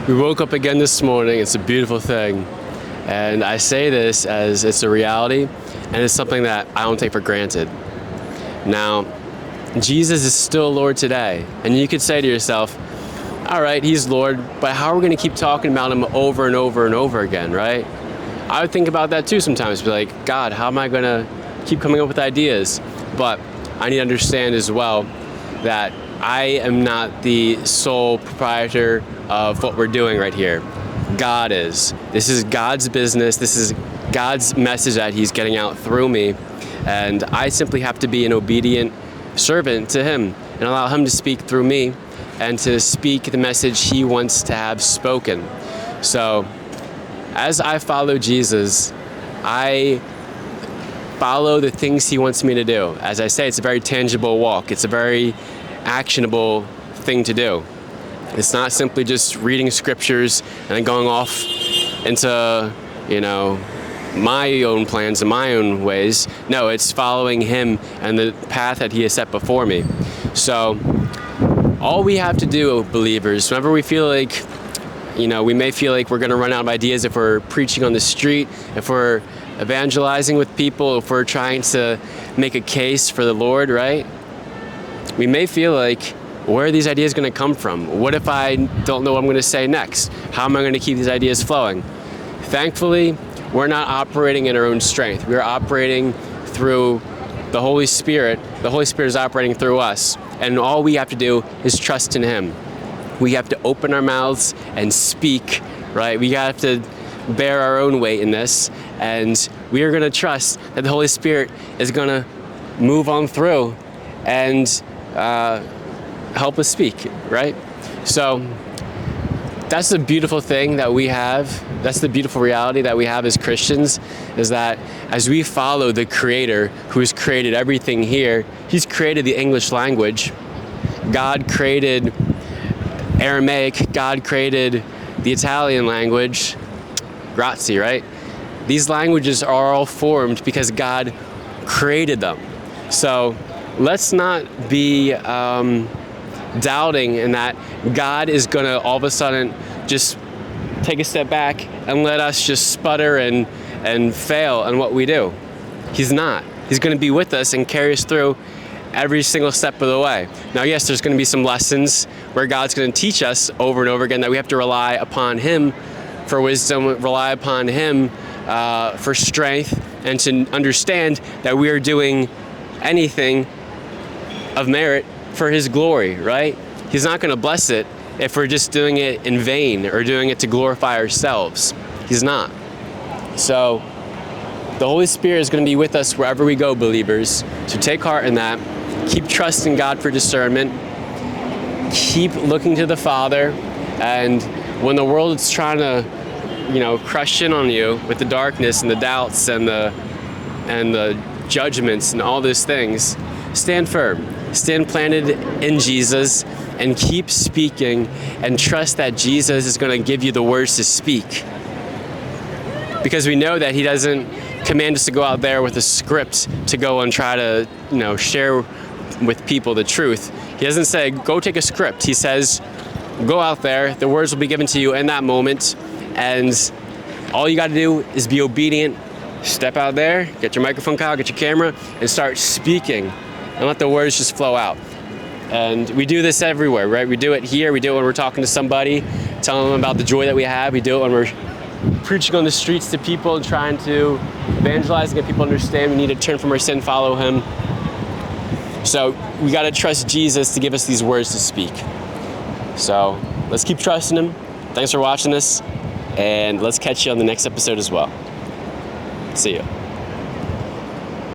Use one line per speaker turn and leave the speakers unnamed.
We woke up again this morning. It's a beautiful thing. And I say this as it's a reality, and it's something that I don't take for granted. Now, Jesus is still Lord today. And you could say to yourself, all right, he's Lord, but how are we going to keep talking about him over and over and over again, right? I would think about that too sometimes, be like, God, how am I going to keep coming up with ideas? But I need to understand as well that I am not the sole proprietor of what we're doing right here. God is. This is God's business. This is God's message that he's getting out through me. And I simply have to be an obedient servant to him and allow him to speak through me and to speak the message he wants to have spoken. So as I follow Jesus, I follow the things he wants me to do. As I say, it's a very tangible walk. It's a very actionable thing to do. It's not simply just reading scriptures and then going off into, my own plans and my own ways. No, it's following him and the path that he has set before me. So all we have to do, believers, whenever we feel like, we may feel like we're going to run out of ideas if we're preaching on the street, if we're evangelizing with people, if we're trying to make a case for the Lord, right? We may feel like, where are these ideas going to come from? What if I don't know what I'm going to say next? How am I going to keep these ideas flowing? Thankfully, we're not operating in our own strength. We're operating through the Holy Spirit. The Holy Spirit is operating through us. And all we have to do is trust in him. We have to open our mouths and speak, right? We have to bear our own weight in this. And we are going to trust that the Holy Spirit is going to move on through and help us speak, right? So that's the beautiful thing that we have. That's the beautiful reality that we have as Christians, is that as we follow the Creator who has created everything here, he's created the English language. God created Aramaic. God created the Italian language. Grazie, right? These languages are all formed because God created them. So let's not be doubting in that God is going to all of a sudden just take a step back and let us just sputter and fail in what we do. He's not. He's going to be with us and carry us through every single step of the way. Now, yes, there's going to be some lessons where God's going to teach us over and over again that we have to rely upon him for wisdom, rely upon him for strength, and to understand that we are doing anything of merit for his glory, right? He's not going to bless it if we're just doing it in vain or doing it to glorify ourselves. He's not. So the Holy Spirit is going to be with us wherever we go, believers. So take heart in that. Keep trusting God for discernment. Keep looking to the Father. And when the world is trying to, crush in on you with the darkness and the doubts and the judgments and all those things, stand firm. Stand planted in Jesus and keep speaking and trust that Jesus is going to give you the words to speak. Because we know that he doesn't command us to go out there with a script to go and try to, share with people the truth. He doesn't say, go take a script. He says, go out there. The words will be given to you in that moment. And all you got to do is be obedient. Step out there, get your microphone, Kyle, get your camera, and start speaking. And let the words just flow out. And we do this everywhere, right? We do it here. We do it when we're talking to somebody, telling them about the joy that we have. We do it when we're preaching on the streets to people and trying to evangelize and get people to understand we need to turn from our sin, follow him. So we got to trust Jesus to give us these words to speak. So let's keep trusting him. Thanks for watching this. And let's catch you on the next episode as well. See you.